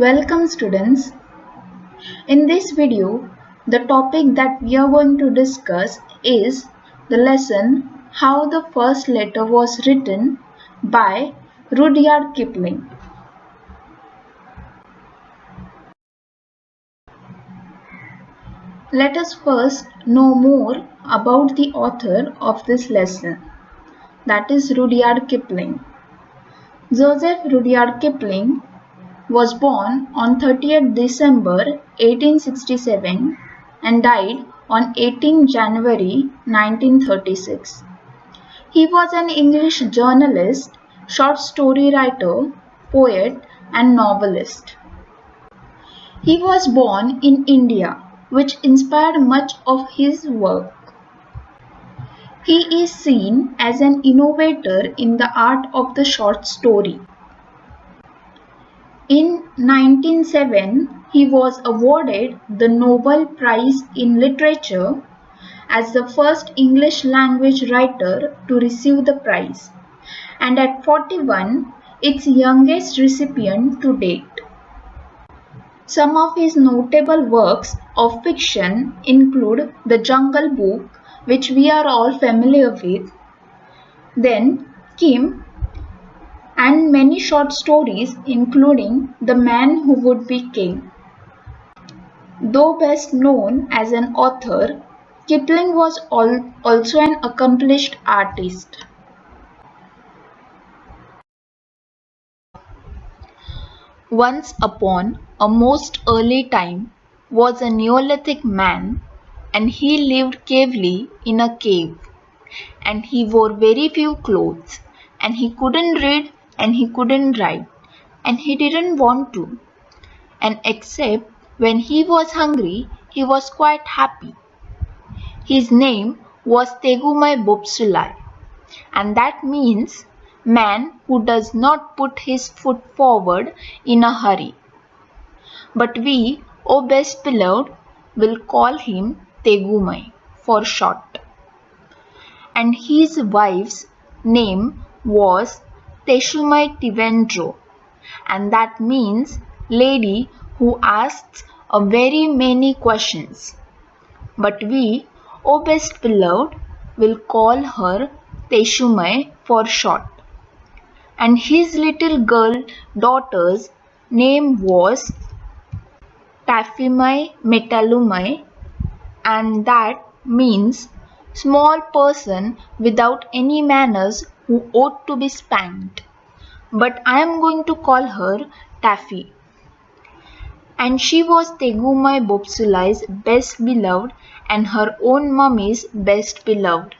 Welcome students. In this video, the topic that we are going to discuss is the lesson How the First Letter Was Written by Rudyard Kipling. Let us first know more about the author of this lesson, that is Rudyard Kipling. Joseph Rudyard Kipling was born on 30th December 1867 and died on 18 January 1936. He was an English journalist, short story writer, poet, and novelist. He was born in India, which inspired much of his work. He is seen as an innovator in the art of the short story. In 1907, he was awarded the Nobel Prize in Literature as the first English language writer to receive the prize, and at 41, its youngest recipient to date. Some of his notable works of fiction include The Jungle Book, which we are all familiar with, then Kim, and many short stories including The Man Who Would Be King. Though best known as an author, Kipling was also an accomplished artist. Once upon a most early time was a Neolithic man, and he lived cavely in a cave, and he wore very few clothes, and he couldn't read, and he couldn't write, and he didn't want to, and except when he was hungry, he was quite happy. His name was Tegumai Bopsulai, and that means man who does not put his foot forward in a hurry. But we, O best beloved, will call him Tegumai for short. And his wife's name was Teshumai Tivendro, and that means lady who asks a very many questions. But we, O best beloved, will call her Teshumai for short. And his little girl daughter's name was Taphimai Metalumai, and that means small person without any manners who ought to be spanked. But I am going to call her Taffy. And she was Tegumai Bopsulai's best beloved and her own mummy's best beloved.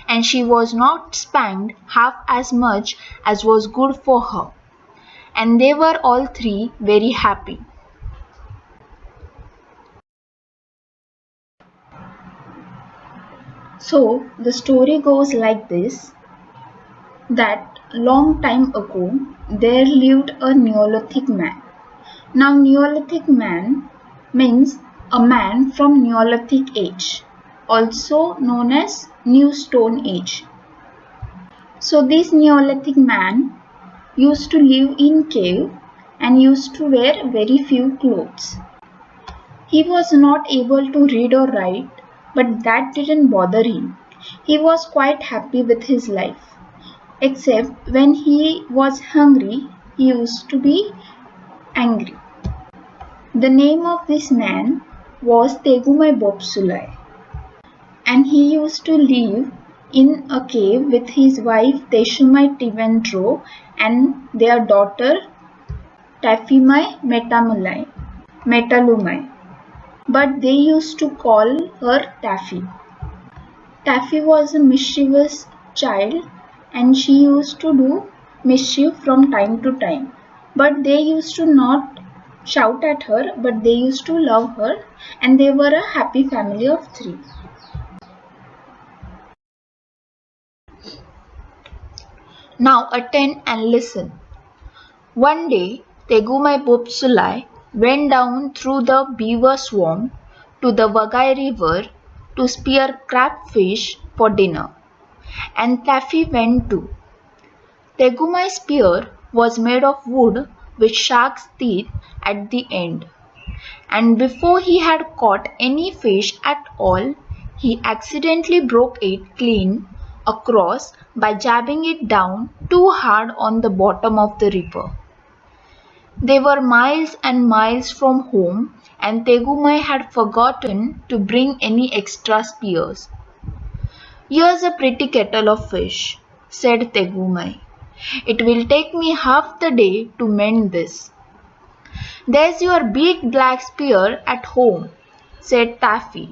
And she was not spanked half as much as was good for her. And they were all three very happy. So the story goes like this, that long time ago there lived a Neolithic man. Now Neolithic man means a man from Neolithic age, also known as New Stone Age. So this Neolithic man used to live in cave and used to wear very few clothes. He was not able to read or write, but that didn't bother him. He was quite happy with his life. Except when he was hungry, he used to be angry. The name of this man was Tegumai Bopsulai, and he used to live in a cave with his wife Teshumai Tivendro and their daughter Taphimai Metalumai, but they used to call her Taffy. Taffy was a mischievous child and she used to do mischief from time to time. But they used to not shout at her, but they used to love her, and they were a happy family of three. Now attend and listen. One day, Tegumai Bopsulai went down through the beaver swamp to the Vagai river to spear crabfish for dinner, and Taffy went too. Tegumai's spear was made of wood with shark's teeth at the end, and before he had caught any fish at all, he accidentally broke it clean across by jabbing it down too hard on the bottom of the river. They were miles and miles from home, and Tegumai had forgotten to bring any extra spears. "Here's a pretty kettle of fish," said Tegumai. "It will take me half the day to mend this." "There's your big black spear at home," said Taffy.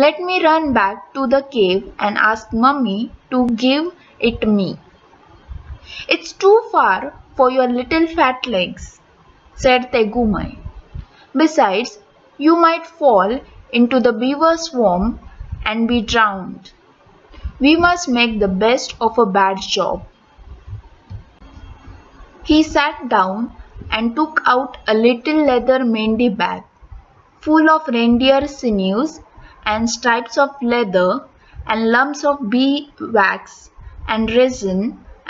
"Let me run back to the cave and ask Mummy to give it me." "It's too far for your little fat legs," said Tegumai. "Besides, you might fall into the beaver swarm and be drowned. We must make the best of a bad job." He sat down and took out a little leather Mendi bag, full of reindeer sinews and stripes of leather and lumps of beeswax and resin,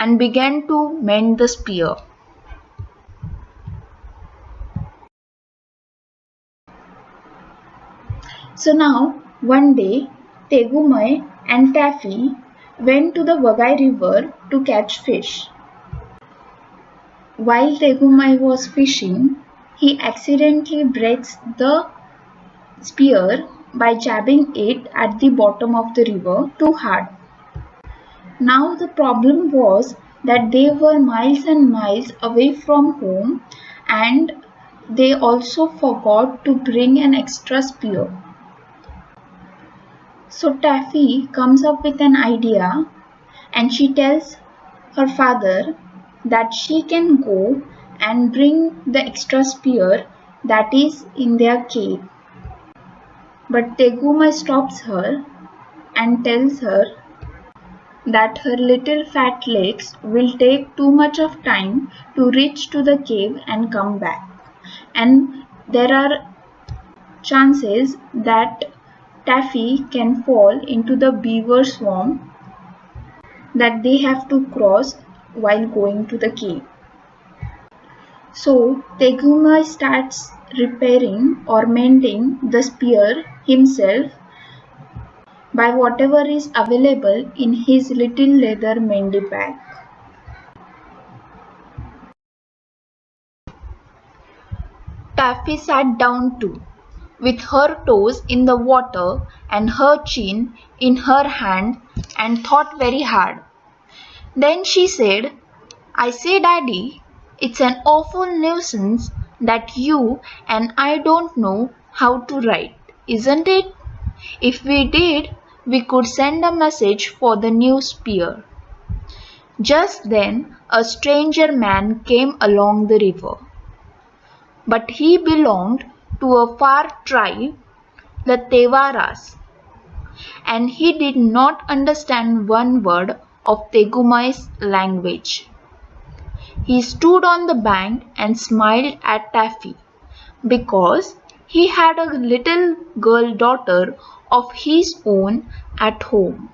and began to mend the spear. So now, one day, Tegumai and Taffy went to the Vagai River to catch fish. While Tegumai was fishing, he accidentally breaks the spear by jabbing it at the bottom of the river too hard. Now the problem was that they were miles and miles away from home, and they also forgot to bring an extra spear. So Taffy comes up with an idea, and she tells her father that she can go and bring the extra spear that is in their cave. But Tegumai stops her and tells her that her little fat legs will take too much of time to reach to the cave and come back, and there are chances that Taffy can fall into the beaver swarm that they have to cross while going to the cave. So Tegumai starts repairing or mending the spear himself by whatever is available in his little leather Mendi bag. Taffy sat down too, with her toes in the water and her chin in her hand, and thought very hard. Then she said, "I say, Daddy, it's an awful nuisance that you and I don't know how to write, isn't it? If we did, we could send a message for the new spear." Just then a stranger man came along the river. But he belonged to a far tribe, the Tevaras, and he did not understand one word of Tegumai's language. He stood on the bank and smiled at Taffy, because he had a little girl daughter of his own at home.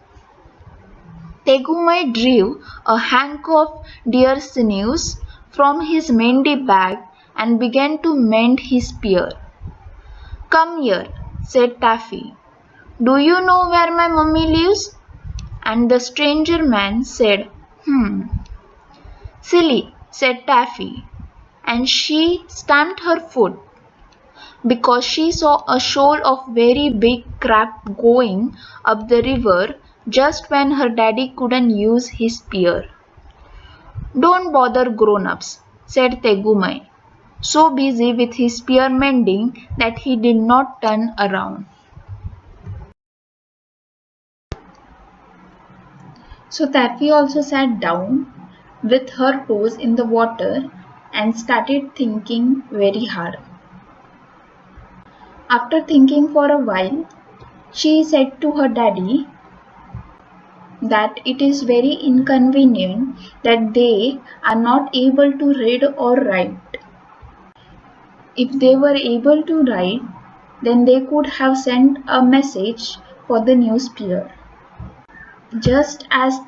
Tegumai drew a hank of deer sinews from his Mendi bag and began to mend his spear. "Come here," said Taffy. "Do you know where my mummy lives?" And the stranger man said, "Silly," said Taffy, and she stamped her foot, because she saw a shoal of very big crab going up the river just when her daddy couldn't use his spear. "Don't bother grown-ups," said Tegumai, so busy with his spear mending that he did not turn around. So Taffy also sat down with her toes in the water and started thinking very hard. After thinking for a while, she said to her daddy that it is very inconvenient that they are not able to read or write. If they were able to write, then they could have sent a message for the new spear. Just as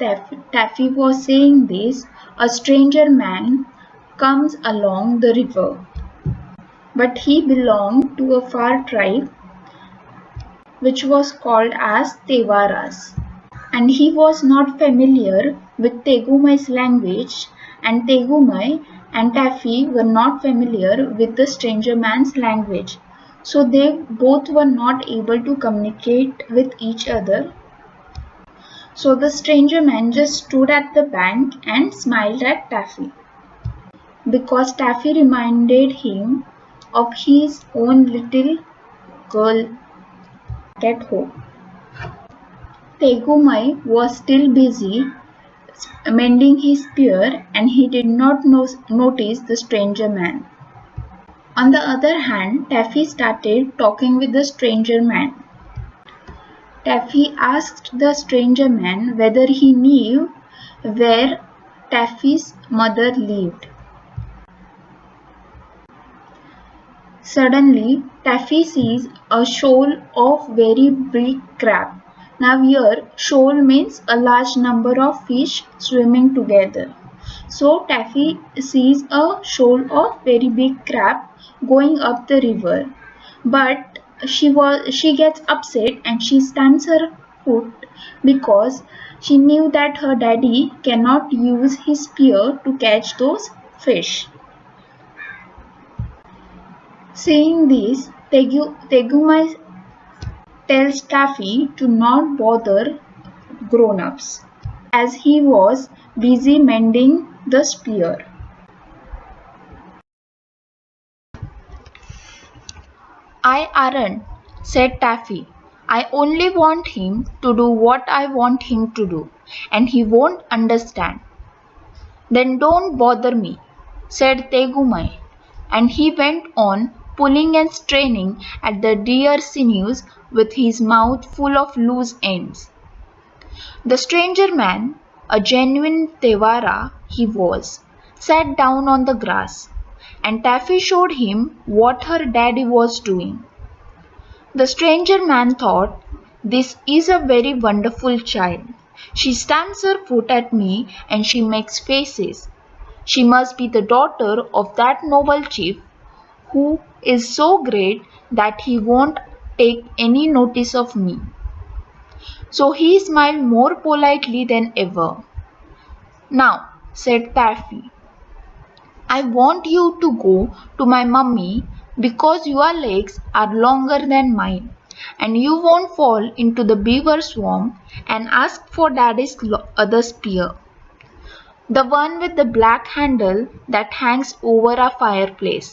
Taffy was saying this, a stranger man comes along the river. But he belonged to a far tribe which was called as Tevaras, and he was not familiar with Tegumai's language, and Tegumai and Taffy were not familiar with the stranger man's language. So they both were not able to communicate with each other. So the stranger man just stood at the bank and smiled at Taffy, because Taffy reminded him of his own little girl at home. Tegumai was still busy mending his spear, and he did not notice the stranger man. On the other hand, Taffy started talking with the stranger man. Taffy asked the stranger man whether he knew where Taffy's mother lived. Suddenly, Taffy sees a shoal of very big crab. Now here, shoal means a large number of fish swimming together. So Taffy sees a shoal of very big crab going up the river. But she gets upset and she stamps her foot because she knew that her daddy cannot use his spear to catch those fish. Seeing this, Tegumai tells Taffy to not bother grown-ups, as he was busy mending the spear. "I aren't," said Taffy. "I only want him to do what I want him to do, and he won't understand." "Then don't bother me," said Tegumai, and he went on pulling and straining at the deer sinews with his mouth full of loose ends. The stranger man, a genuine Tevara he was, sat down on the grass, and Taffy showed him what her daddy was doing. The stranger man thought, "This is a very wonderful child. She stamps her foot at me and she makes faces. She must be the daughter of that noble chief who is so great that he won't take any notice of me." So he smiled more politely than ever. "Now," said Taffy, "I want you to go to my mummy because your legs are longer than mine, and you won't fall into the beaver swamp, and ask for daddy's other spear, the one with the black handle that hangs over our fireplace."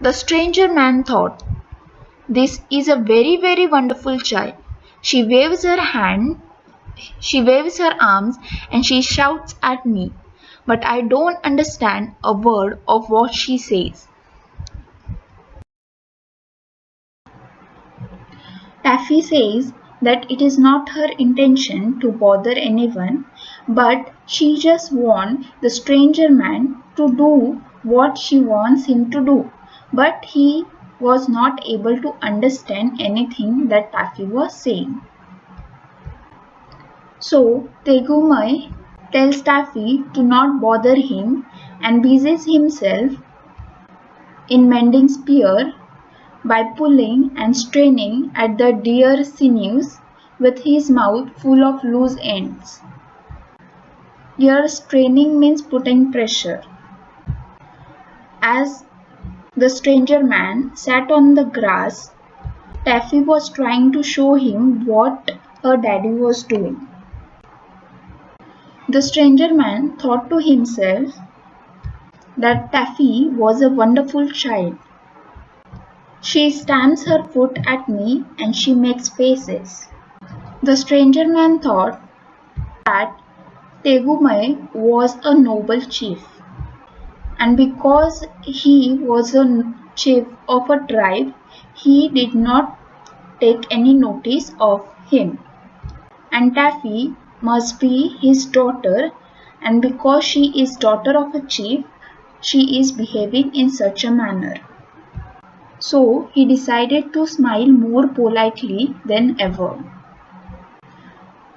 The stranger man thought, "This is a very, very wonderful child. She waves her hand, she waves her arms, and she shouts at me, but I don't understand a word of what she says." Taffy says that it is not her intention to bother anyone, but she just wants the stranger man to do what she wants him to do. But he was not able to understand anything that Taffy was saying. So Tegumai tells Taffy to not bother him and busies himself in mending spear by pulling and straining at the deer sinews with his mouth full of loose ends. Here straining means putting pressure. As the stranger man sat on the grass, Taffy was trying to show him what her daddy was doing. The stranger man thought to himself that Taffy was a wonderful child. She stamps her foot at me and she makes faces. The stranger man thought that Tegumai was a noble chief, and because he was a chief of a tribe, he did not take any notice of him. And Taffy must be his daughter, and because she is daughter of a chief, she is behaving in such a manner. So he decided to smile more politely than ever.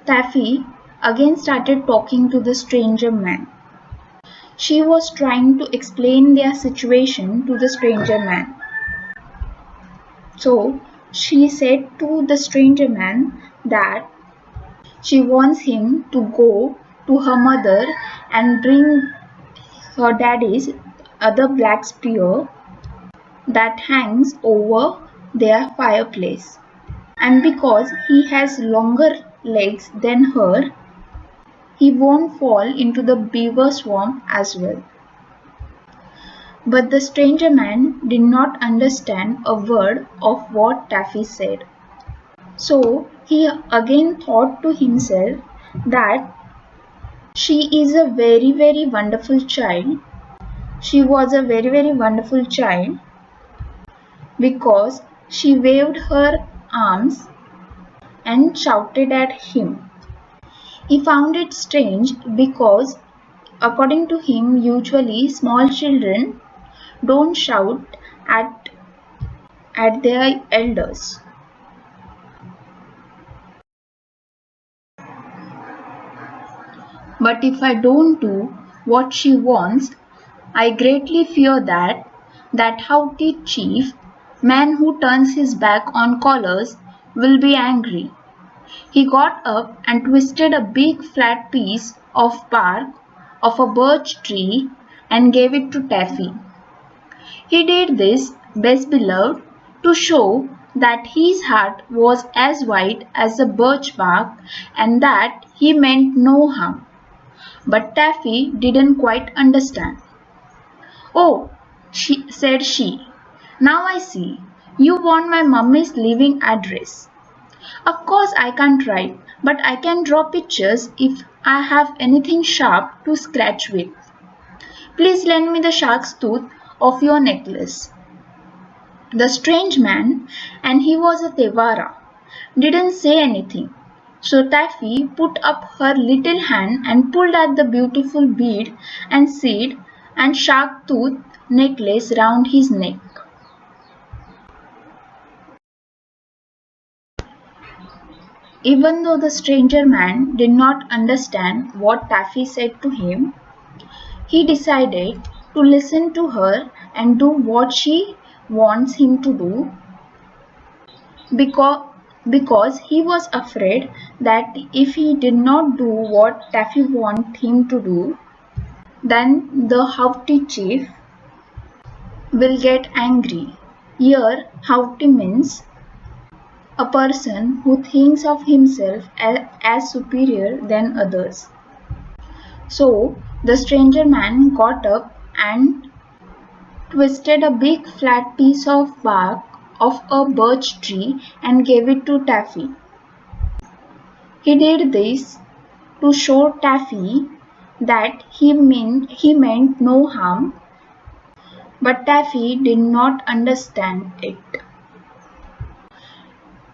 Taffy again started talking to the stranger man. She was trying to explain their situation to the stranger man. So she said to the stranger man that she wants him to go to her mother and bring her daddy's other black spear that hangs over their fireplace. And because he has longer legs than her, he won't fall into the beaver swamp as well. But the stranger man did not understand a word of what Taffy said. So he again thought to himself that she is a very wonderful child. She was a very wonderful child because she waved her arms and shouted at him. He found it strange because, according to him, usually small children don't shout at, at their elders. But if I don't do what she wants, I greatly fear that that haughty chief, man who turns his back on callers, will be angry. He got up and twisted a big flat piece of bark of a birch tree and gave it to Taffy. He did this, best beloved, to show that his heart was as white as the birch bark and that he meant no harm. But Taffy didn't quite understand. "Oh," said she, "now I see. You want my mummy's living address. Of course I can't write, but I can draw pictures if I have anything sharp to scratch with. Please lend me the shark's tooth of your necklace." The strange man, and he was a Tevara, didn't say anything. So Taffy put up her little hand and pulled at the beautiful bead and seed and shark tooth necklace round his neck. Even though the stranger man did not understand what Taffy said to him, he decided to listen to her and do what she wants him to do because, because he was afraid that if he did not do what Taffy wanted him to do, then the haughty chief will get angry. Here, haughty means a person who thinks of himself as superior than others. So the stranger man got up and twisted a big flat piece of bark of a birch tree and gave it to Taffy. He did this to show Taffy that he meant no harm, but Taffy did not understand it.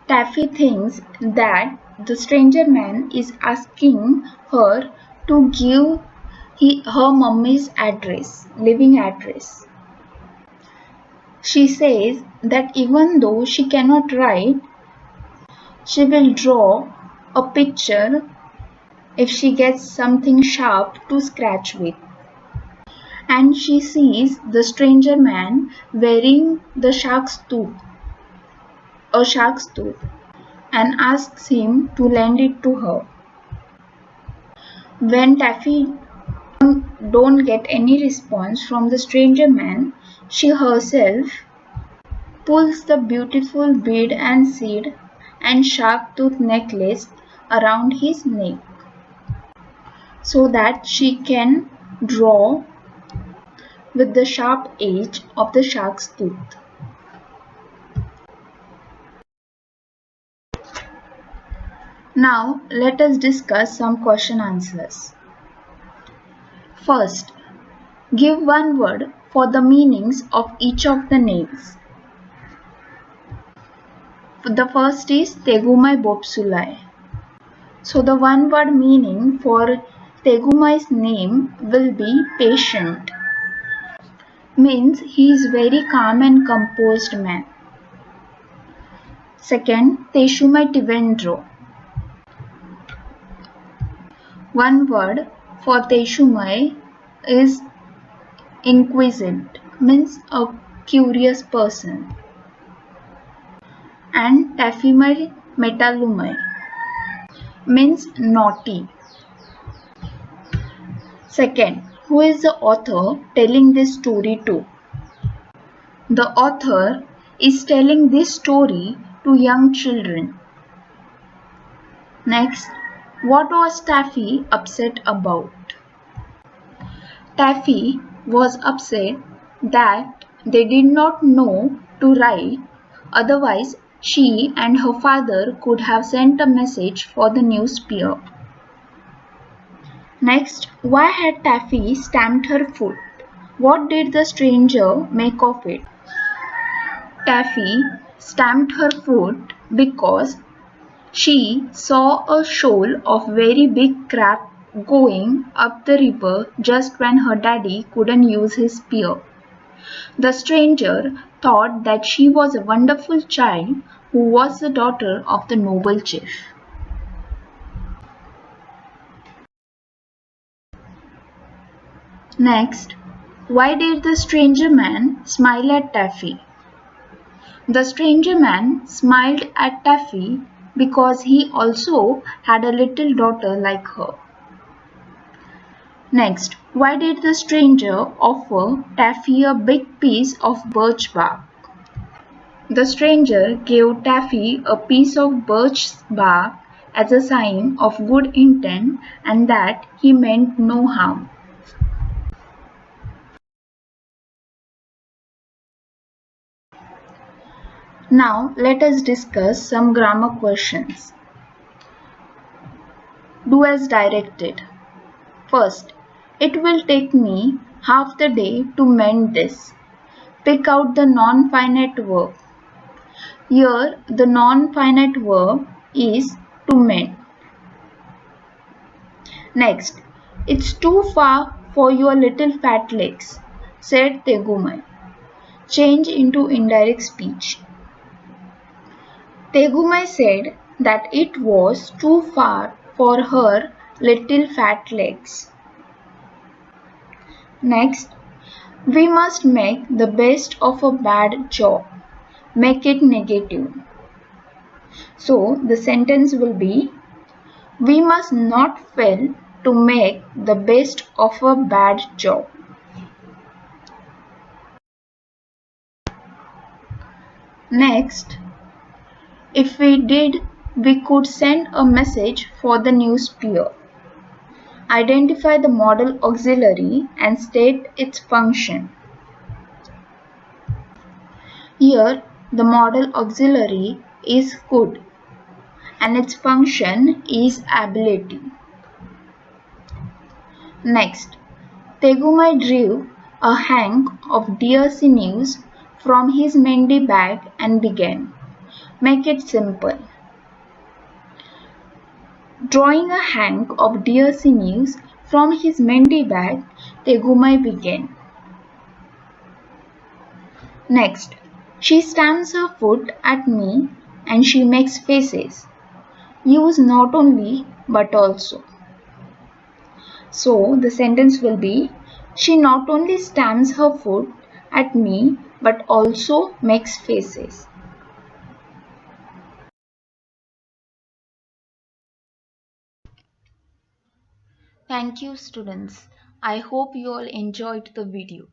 Taffy thinks that the stranger man is asking her to give her mummy's living address. She says that even though she cannot write, she will draw a picture if she gets something sharp to scratch with. And she sees the stranger man wearing a shark's tooth, and asks him to lend it to her. When Taffy don't get any response from the stranger man, she herself pulls the beautiful bead and seed and shark tooth necklace around his neck so that she can draw with the sharp edge of the shark's tooth. Now let us discuss some question answers. First, give one word for the meanings of each of the names. The first is Tegumai Bopsulai. So the one word meaning for Tegumai's name will be patient. Means he is very calm and composed man. Second, Teshumai Tivendro. One word for Teshumai is Inquisitive means a curious person. And Taphemai Metalumai means naughty. Second, who is the author telling this story to? The author is telling this story to young children. Next, what was Taffy upset about? Taffy was upset that they did not know to write, otherwise, she and her father could have sent a message for the new spear. Next, why had Taffy stamped her foot? What did the stranger make of it? Taffy stamped her foot because she saw a shoal of very big crab going up the river just when her daddy couldn't use his spear. The stranger thought that she was a wonderful child who was the daughter of the noble chief. Next, why did the stranger man smile at Taffy? The stranger man smiled at Taffy because he also had a little daughter like her. Next, why did the stranger offer Taffy a big piece of birch bark? The stranger gave Taffy a piece of birch bark as a sign of good intent and that he meant no harm. Now let us discuss some grammar questions. Do as directed. First, it will take me half the day to mend this. Pick out the non-finite verb. Here, the non-finite verb is to mend. Next, it's too far for your little fat legs, said Tegumai. Change into indirect speech. Tegumai said that it was too far for her little fat legs. Next, we must make the best of a bad job. Make it negative. So the sentence will be, we must not fail to make the best of a bad job. Next, if we did, we could send a message for the new spear. Identify the modal auxiliary and state its function. Here, the modal auxiliary is could and its function is ability. Next, Tegumai drew a hank of deer sinews from his mendie bag and began. Make it simple. Drawing a hank of deer sinews from his mendie bag, Tegumai began. Next, she stamps her foot at me and she makes faces. Use not only but also. So the sentence will be, she not only stamps her foot at me but also makes faces. Thank you, students. I hope you all enjoyed the video.